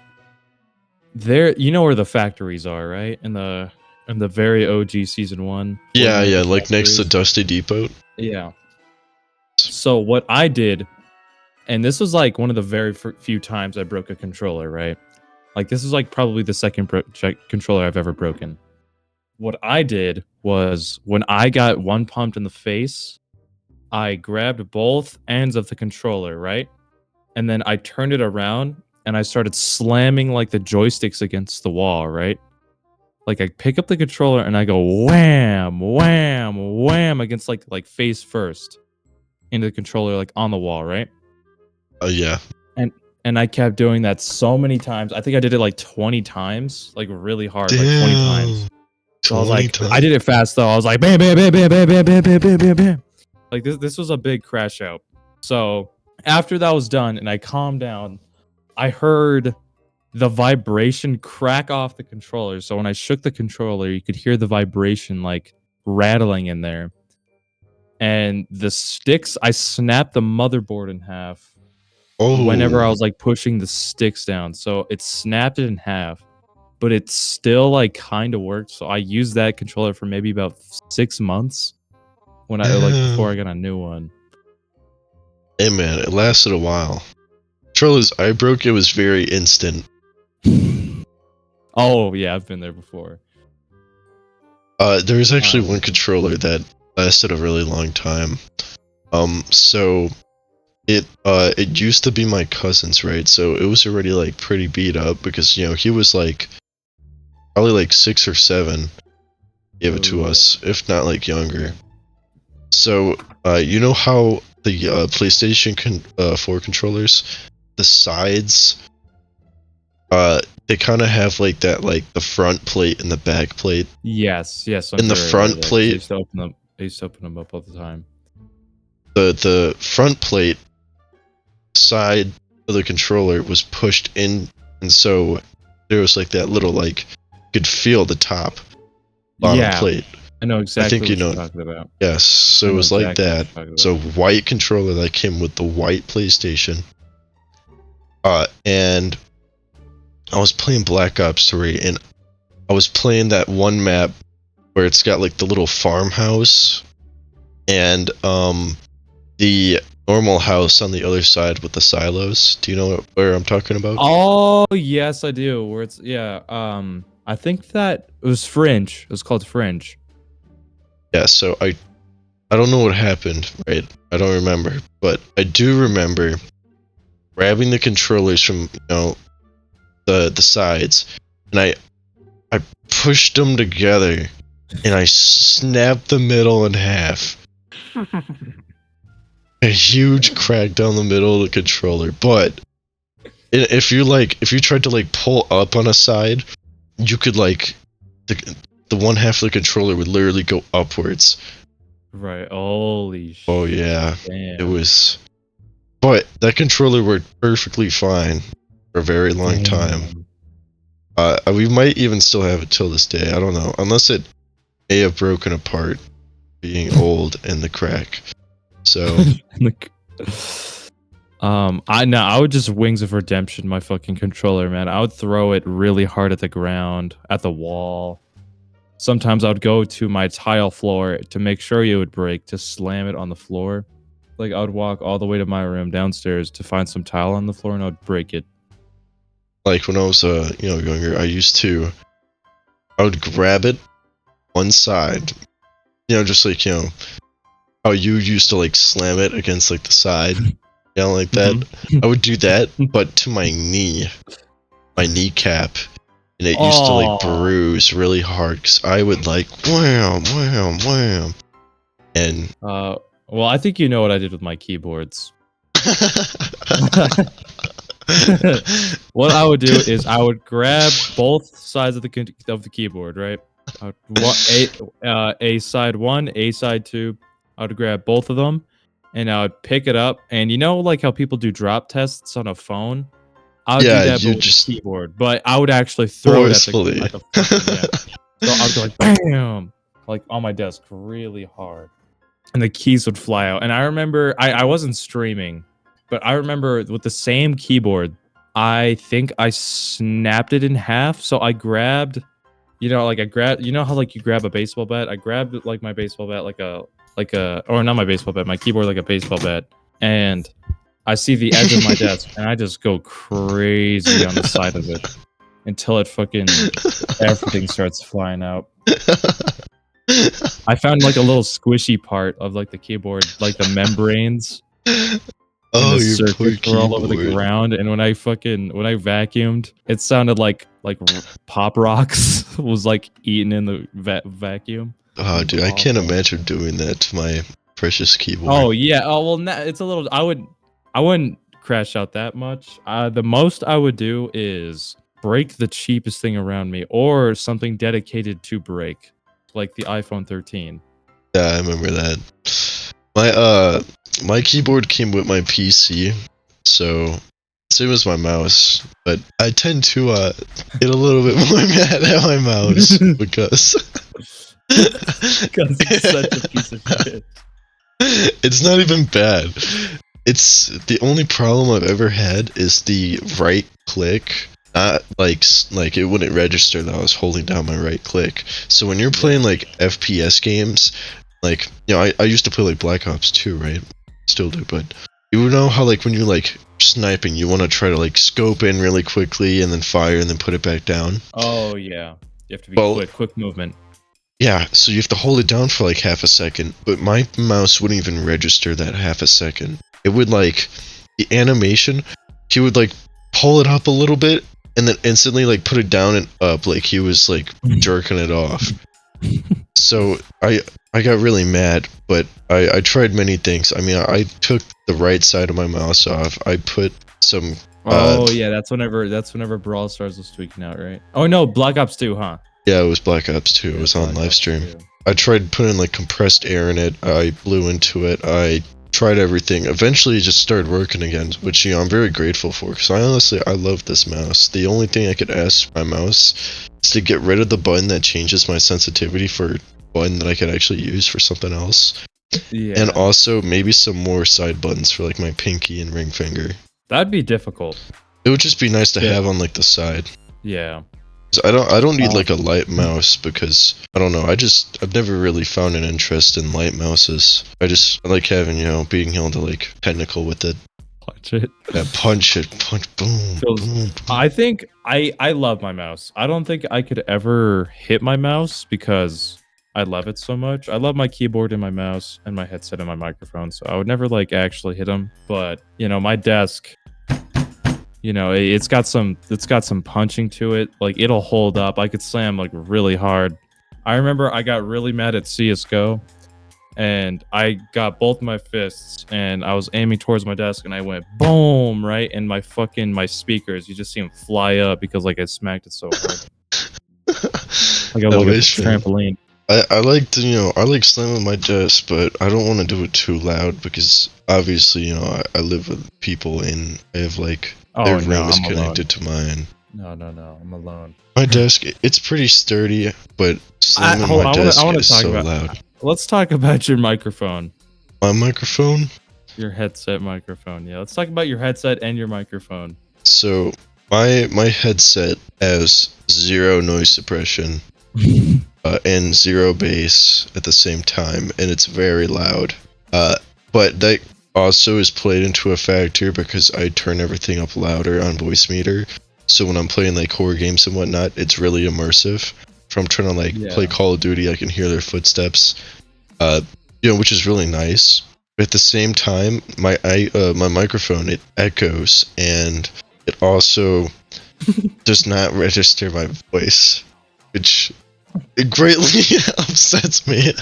Speaker 2: There, you know where the factories are, right? In the very OG season 1.
Speaker 1: Yeah,
Speaker 2: Fortnite,
Speaker 1: yeah,
Speaker 2: the
Speaker 1: like next to
Speaker 2: factories.
Speaker 1: Dusty Depot.
Speaker 2: Yeah. So what I did, and this was like one of the very few times I broke a controller, right? Like this is like probably the second controller I've ever broken. What I did was when I got one pumped in the face, I grabbed both ends of the controller, right? And then I turned it around and I started slamming like the joysticks against the wall, right? Like I pick up the controller and I go wham, wham, wham against like face first into the controller, like on the wall, right?
Speaker 1: Oh yeah.
Speaker 2: And I kept doing that so many times. I think I did it like 20 times, like really hard, like 20 times.
Speaker 1: Damn.
Speaker 2: So I was
Speaker 1: 20
Speaker 2: like,
Speaker 1: times.
Speaker 2: I did it fast though. I was like, bam, bam, bam, bam, bam, bam, bam, bam, bam, bam, bam. Like this was a big crash out. So after that was done and I calmed down, I heard the vibration crack off the controller. So when I shook the controller, you could hear the vibration like rattling in there. And the sticks, I snapped the motherboard in half whenever I
Speaker 1: Oh.
Speaker 2: was like pushing the sticks down. So it snapped it in half, but it still like kind of worked. So I used that controller for maybe about 6 months when I like before I got a new one.
Speaker 1: Hey man, it lasted a while. Controllers I broke, it was very instant.
Speaker 2: Oh yeah, I've been there before.
Speaker 1: There was actually one controller that lasted a really long time. So it used to be my cousin's, right? So it was already like pretty beat up because he was like probably like 6 or 7. Gave it to us, if not like younger. So you know how the PlayStation 4 controllers, the sides, they kind of have like that, like the front plate and the back plate.
Speaker 2: Yes.
Speaker 1: In the front plate,
Speaker 2: I used to open them up all the time.
Speaker 1: the front plate side of the controller was pushed in, and so there was like that little, like, you could feel the top bottom plate.
Speaker 2: I know exactly
Speaker 1: I think
Speaker 2: what you're talking about.
Speaker 1: Yes, so it was like that. So white controller that came with the white PlayStation. And I was playing Black Ops 3, and I was playing that one map where it's got like the little farmhouse and the normal house on the other side with the silos. Do you know where I'm talking about?
Speaker 2: Oh yes, I do. Where it's I think that it was Fringe. It was called Fringe.
Speaker 1: Yeah, so I don't know what happened, right? I don't remember, but I do remember grabbing the controllers from the sides, and I pushed them together, and I snapped the middle in half. A huge crack down the middle of the controller. But if you tried to like pull up on a side, you could like the one half of the controller would literally go upwards.
Speaker 2: Right. Holy shit.
Speaker 1: Oh yeah.
Speaker 2: Damn.
Speaker 1: It was. But that controller worked perfectly fine for a very long time. We might even still have it till this day. I don't know, unless it may have broken apart, being old and the crack. So.
Speaker 2: I would just Wings of Redemption my fucking controller, man. I would throw it really hard at the ground, at the wall. Sometimes I would go to my tile floor to make sure it would break, to slam it on the floor. Like I would walk all the way to my room downstairs to find some tile on the floor and I would break it.
Speaker 1: Like when I was younger, I would grab it one side, just like how you used to like slam it against like the side, like that. I would do that, but to my kneecap, and it used to like bruise really hard because I would like wham, wham, wham, and
Speaker 2: well, I think you know what I did with my keyboards. What I would do is I would grab both sides of the keyboard, right? A side 1, A side 2. I would grab both of them, and I would pick it up. And like how people do drop tests on a phone? I would do that with the keyboard, but I would actually throw it at the fucking, So I would go like bam, like on my desk really hard, and the keys would fly out. And I remember I wasn't streaming But I remember with the same keyboard, I think I snapped it in half. So I grabbed, you know how like you grab a baseball bat? I grabbed like my baseball bat, or not my baseball bat, my keyboard like a baseball bat, and I see the edge of my desk, and I just go crazy on the side of it until everything starts flying out. I found like a little squishy part of like the keyboard, like the membranes. And
Speaker 1: Oh,
Speaker 2: the
Speaker 1: your poor
Speaker 2: circuits were all over the
Speaker 1: keyboard.
Speaker 2: ground, and when I vacuumed, it sounded like pop rocks was like eaten in the vacuum.
Speaker 1: Oh, dude, I can't imagine doing that to my precious keyboard.
Speaker 2: Oh yeah. Oh well, it's a little. I wouldn't crash out that much. The most I would do is break the cheapest thing around me, or something dedicated to break, like the iPhone 13.
Speaker 1: Yeah, I remember that. My keyboard came with my PC, so same as my mouse. But I tend to get a little bit more mad at my mouse because
Speaker 2: it's such a piece of shit.
Speaker 1: It's not even bad. It's the only problem I've ever had is the right click. Not like it wouldn't register that I was holding down my right click. So when you're playing like FPS games, like I used to play like Black Ops 2, right? Still do, but you know how like when you're like sniping, you want to try to like scope in really quickly and then fire and then put it back down.
Speaker 2: Oh yeah, you have to be quick movement.
Speaker 1: Yeah, so you have to hold it down for like half a second, but my mouse wouldn't even register that half a second. It would like, the animation, he would like pull it up a little bit and then instantly like put it down and up like he was like jerking it off. So I got really mad, but I tried many things. I mean, I took the right side of my mouse off. I put some...
Speaker 2: yeah, that's whenever Brawl Stars was tweaking out, right? Oh no, Black Ops 2, huh?
Speaker 1: Yeah, it was Black Ops 2. It was on live stream. I tried putting like compressed air in it. I blew into it. I tried everything. Eventually it just started working again, which I'm very grateful for, because I love this mouse. The only thing I could ask my mouse is to get rid of the button that changes my sensitivity for a button that I could actually use for something else. Yeah. And also maybe some more side buttons for like my pinky and ring finger.
Speaker 2: That'd be difficult.
Speaker 1: It would just be nice to have on like the side.
Speaker 2: Yeah.
Speaker 1: I don't need like a light mouse because I don't know. I've never really found an interest in light mouses. I like having being able to like technical with it.
Speaker 2: Punch it.
Speaker 1: Yeah, punch boom. Boom.
Speaker 2: I think I love my mouse. I don't think I could ever hit my mouse because I love it so much. I love my keyboard and my mouse and my headset and my microphone. So I would never like actually hit them. But my desk. It's got some punching to it. Like it'll hold up. I could slam like really hard. I remember I got really mad at CS:GO, and I got both my fists and I was aiming towards my desk and I went boom right, and my speakers, you just see them fly up because like I smacked it so hard. Like I like a trampoline.
Speaker 1: I like slamming my desk, but I don't want to do it too loud because obviously I live with people and I have like. Their room is connected to mine.
Speaker 2: No, I'm alone.
Speaker 1: My desk, it's pretty sturdy, but slamming my desk is so loud.
Speaker 2: Let's talk about your microphone.
Speaker 1: My microphone?
Speaker 2: Your headset microphone, yeah. Let's talk about your headset and your microphone.
Speaker 1: So, my headset has 0 noise suppression and 0 bass at the same time, and it's very loud. But that also is played into a factor because I turn everything up louder on voice meter, so when I'm playing like horror games and whatnot, it's really immersive. If I'm trying to like play Call of Duty, I can hear their footsteps, which is really nice. But at the same time, my microphone, it echoes, and it also does not register my voice, which it greatly upsets me.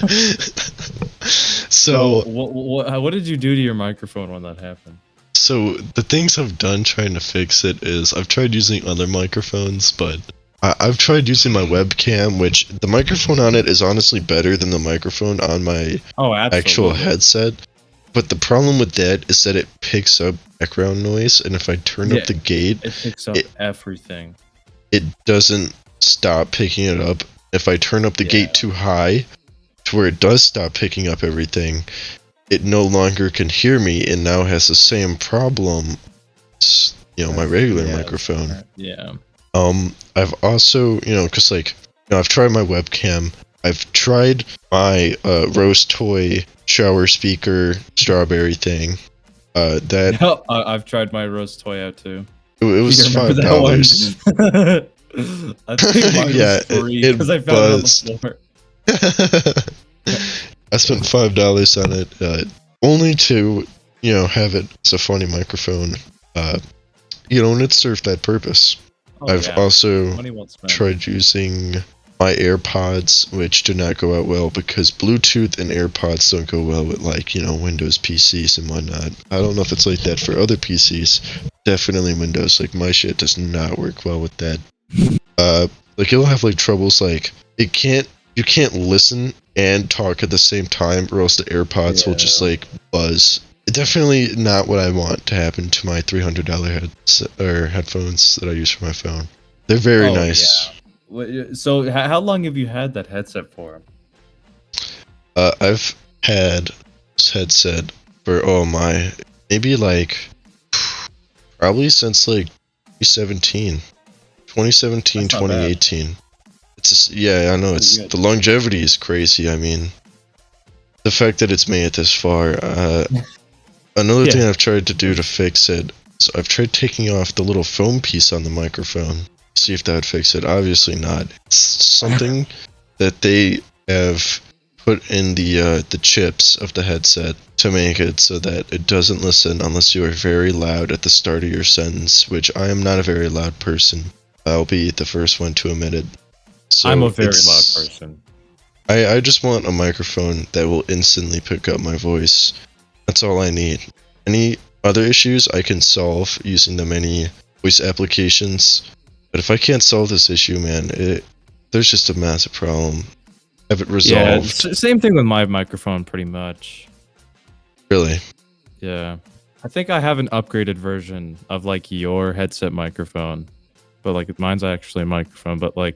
Speaker 1: So
Speaker 2: what did you do to your microphone when that happened?
Speaker 1: So the things I've done trying to fix it is I've tried using other microphones, but I've tried using my webcam, which the microphone on it is honestly better than the microphone on my actual headset. But the problem with that is that it picks up background noise, and if I turn up the gate,
Speaker 2: it picks up everything.
Speaker 1: It doesn't stop picking it up. If I turn up the gate too high, to where it does stop picking up everything, it no longer can hear me and now has the same problem as, my regular microphone.
Speaker 2: Yeah.
Speaker 1: I've also, because I've tried my webcam. I've tried my Rose Toy shower speaker strawberry thing. That
Speaker 2: I've tried my roast toy out too.
Speaker 1: it was
Speaker 2: You remember
Speaker 1: $5.
Speaker 2: that one? I think mine
Speaker 1: Yeah,
Speaker 2: was free
Speaker 1: it
Speaker 2: because I found it on the
Speaker 1: buzzed.
Speaker 2: floor.
Speaker 1: I spent $5 on it, only to, have it as a funny microphone. And it served that purpose.
Speaker 2: Oh,
Speaker 1: I've
Speaker 2: yeah.
Speaker 1: also
Speaker 2: Money well spent.
Speaker 1: tried using my AirPods, which do not go out well because Bluetooth and AirPods don't go well with Windows PCs and whatnot. I don't know if it's like that for other PCs. Definitely Windows. Like my shit does not work well with that. You'll have troubles you can't listen and talk at the same time, or else the AirPods will just buzz. Definitely not what I want to happen to my $300 headphones that I use for my phone. They're very nice.
Speaker 2: Yeah. So how long have you had that headset for?
Speaker 1: I've had this headset for maybe probably since 2017, 2018. It's I know the longevity is crazy. I mean, the fact that it's made it this far. Another thing I've tried to do to fix it, so I've tried taking off the little foam piece on the microphone, see if that would fix it. Obviously not. It's something that they have put in the chips of the headset to make it so that it doesn't listen unless you are very loud at the start of your sentence, which I am not a very loud person. I'll be the first one to admit it. So
Speaker 2: I'm a very loud person.
Speaker 1: I just want a microphone that will instantly pick up my voice. That's all I need. Any other issues I can solve using the many voice applications. But if I can't solve this issue, man, there's just a massive problem. Have it resolved.
Speaker 2: Yeah, same thing with my microphone, pretty much.
Speaker 1: Really?
Speaker 2: Yeah. I think I have an upgraded version of your headset microphone. But mine's actually a microphone, but me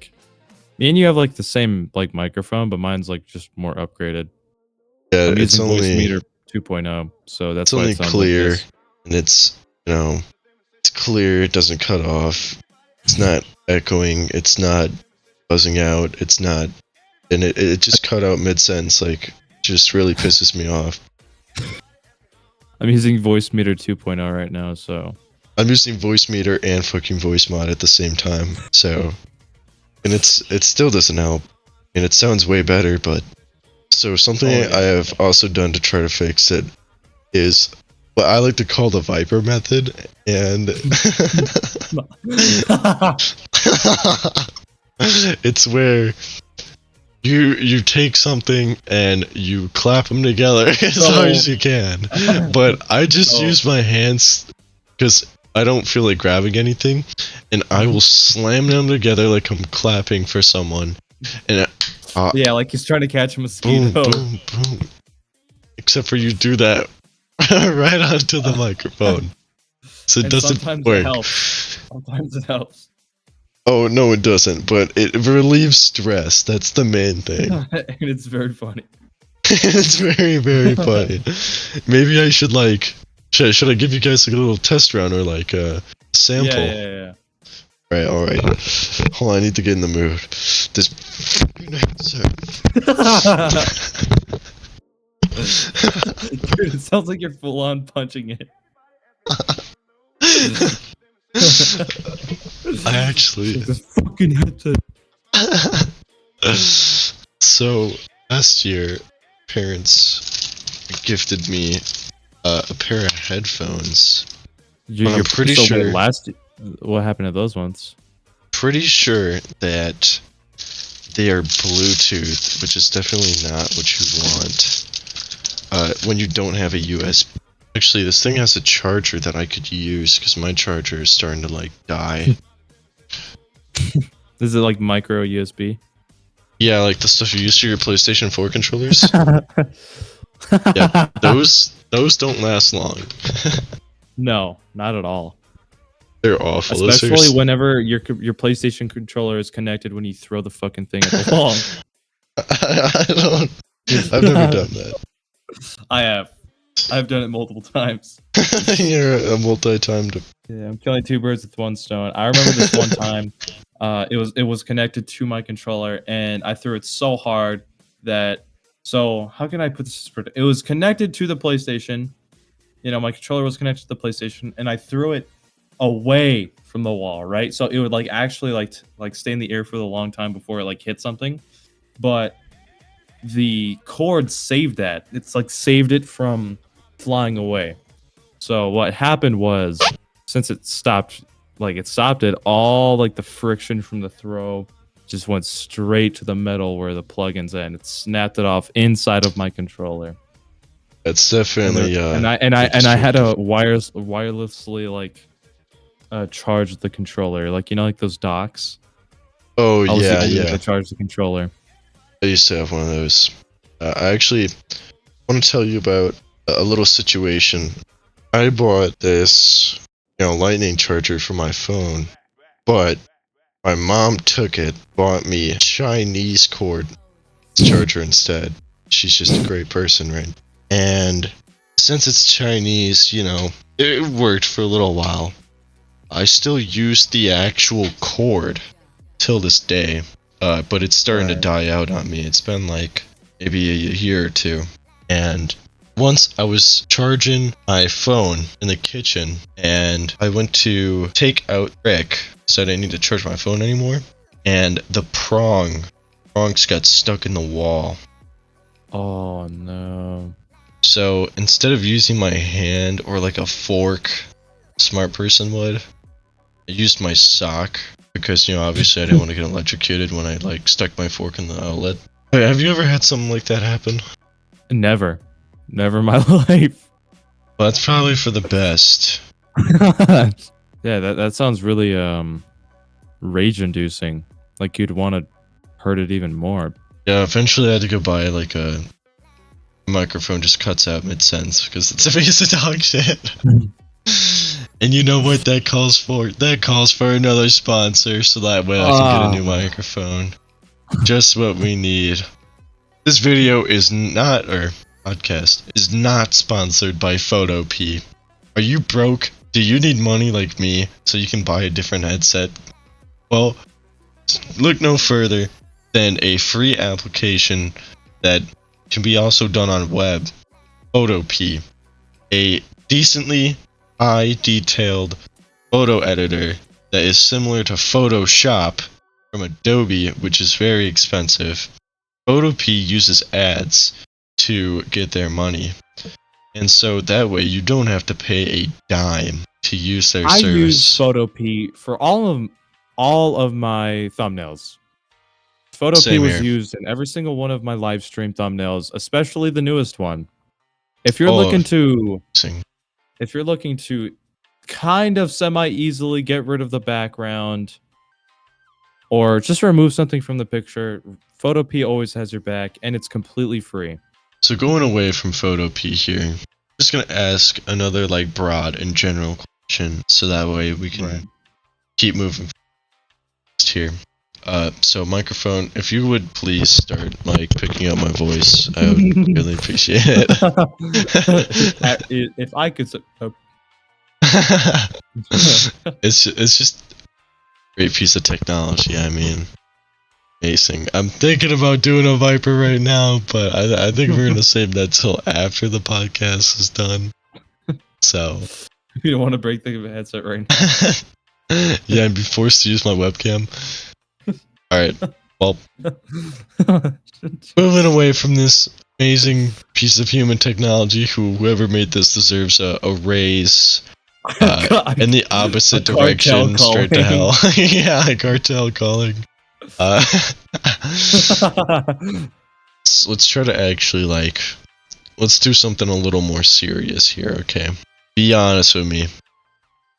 Speaker 2: and you have the same microphone, but mine's just more upgraded.
Speaker 1: Yeah,
Speaker 2: I'm
Speaker 1: it's
Speaker 2: using
Speaker 1: only
Speaker 2: voice meter 2.0, so that's why
Speaker 1: only
Speaker 2: it sounds
Speaker 1: clear,
Speaker 2: like this.
Speaker 1: and it's clear. It doesn't cut off. It's not echoing. It's not buzzing out. It's not, and it just cut out mid sentence. Just really pisses me off.
Speaker 2: I'm using voice meter 2.0 right now, so
Speaker 1: I'm using voice meter and fucking voice mod at the same time. So, and it still doesn't help, and it sounds way better, but. So something I have also done to try to fix it is what I like to call the Viper method, and it's where you take something and you clap them together as hard as you can. But I just use my hands because I don't feel like grabbing anything, and I will slam them together like I'm clapping for someone, and.
Speaker 2: Yeah, he's trying to catch a mosquito.
Speaker 1: Boom, boom, boom. Except for you do that right onto the microphone. So it doesn't
Speaker 2: sometimes
Speaker 1: work.
Speaker 2: It helps. Sometimes it helps.
Speaker 1: Oh, no, it doesn't, but it relieves stress. That's the main thing.
Speaker 2: And it's very funny.
Speaker 1: It's very, very funny. Maybe I should should I give you guys a little test round or a sample?
Speaker 2: Yeah.
Speaker 1: Alright. Hold on, I need to get in the mood. This fucking headset.
Speaker 2: Dude, it sounds like you're full on punching it.
Speaker 1: I actually.
Speaker 2: This fucking headset.
Speaker 1: So, last year, parents gifted me a pair of headphones. I'm pretty sure.
Speaker 2: What happened to those ones?
Speaker 1: Pretty sure that they are Bluetooth, which is definitely not what you want. When you don't have a USB. Actually, this thing has a charger that I could use because my charger is starting to die.
Speaker 2: Is it micro USB?
Speaker 1: Yeah, the stuff you use for your PlayStation 4 controllers. Yeah, those don't last long.
Speaker 2: No, not at all.
Speaker 1: They're awful.
Speaker 2: Especially whenever your PlayStation controller is connected when you throw the fucking thing at the wall.
Speaker 1: I've never done that.
Speaker 2: I have. I've done it multiple times.
Speaker 1: You're a multi-timed.
Speaker 2: Yeah, I'm killing two birds with one stone. I remember this one time. It was connected to my controller, and I threw it so hard that. So how can I put this? It was connected to the PlayStation. You know, my controller was connected to the PlayStation, and I threw it away from the wall, right? So it would like actually like stay in the air for a long time before it like hit something. But the cord saved that. It's like saved it from flying away. So what happened was, since it stopped it, all like the friction from the throw just went straight to the metal where the plugins at, and it snapped it off inside of my controller.
Speaker 1: That's definitely
Speaker 2: and I had to wirelessly like charge the controller, like you know, like those docks.
Speaker 1: Oh
Speaker 2: I was the
Speaker 1: yeah,
Speaker 2: only one
Speaker 1: yeah.
Speaker 2: to charge the controller.
Speaker 1: I used to have one of those. I actually want to tell you about a little situation. I bought this, lightning charger for my phone, but my mom took it, bought me a Chinese cord charger instead. She's just a great person, right? And since it's Chinese, it worked for a little while. I still use the actual cord till this day, but it's starting to die out on me. It's been like maybe a year or two. And once I was charging my phone in the kitchen, and I went to take out Rick, so I didn't need to charge my phone anymore, and the prongs got stuck in the wall.
Speaker 2: Oh no.
Speaker 1: So instead of using my hand or like a fork, smart person would, I used my sock because, obviously I didn't want to get electrocuted when I like stuck my fork in the outlet. Hey, have you ever had something like that happen?
Speaker 2: Never in my life.
Speaker 1: Well, that's probably for the best.
Speaker 2: Yeah, that sounds really rage-inducing. Like you'd want to hurt it even more.
Speaker 1: Yeah, eventually I had to go buy like a microphone just cuts out mid-sentence because it's a piece of dog shit. And you know what that calls for? That calls for another sponsor, so that way I can get a new microphone. Just what we need. This video is not, or podcast, is not sponsored by Photo-P. Are you broke? Do you need money like me so you can buy a different headset? Well, look no further than a free application that can be also done on web. Photo-P. A decently high detailed photo editor that is similar to Photoshop from Adobe, which is very expensive. Photo-P uses ads to get their money, and so that way you don't have to pay a dime to use their service. I use
Speaker 2: Photo-P for all of my thumbnails. Photo-P was used in every single one of my live stream thumbnails, especially the newest one. If you're looking to kind of semi-easily get rid of the background or just remove something from the picture, Photo-P always has your back, and it's completely free.
Speaker 1: So going away from Photo-P here, I'm just going to ask another like broad and general question so that way we can keep moving here. So microphone, if you would please start like picking up my voice, I would really appreciate it.
Speaker 2: If I could,
Speaker 1: it's just a great piece of technology. I mean, amazing. I'm thinking about doing a Viper right now, but I think we're gonna save that till after the podcast is done. So
Speaker 2: you don't want to break the headset right now.
Speaker 1: Yeah, and be forced to use my webcam. Alright, well, moving away from this amazing piece of human technology, whoever made this deserves a raise, in the opposite direction, straight to hell. Yeah, a cartel calling. Let's try to actually, let's do something a little more serious here, okay? Be honest with me.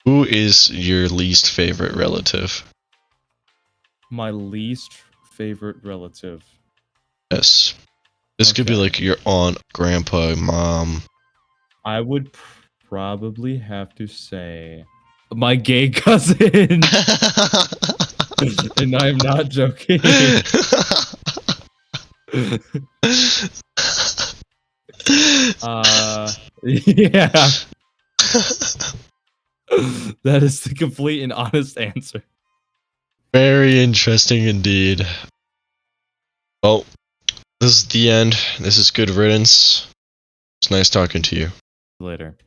Speaker 1: Who is your least favorite relative?
Speaker 2: My least favorite relative.
Speaker 1: Yes. This could be like your aunt, grandpa, mom.
Speaker 2: I would probably have to say my gay cousin. And I'm not joking. Yeah. That is the complete and honest answer.
Speaker 1: Very interesting indeed. Well, this is the end. This is good riddance. It's nice talking to you.
Speaker 2: Later.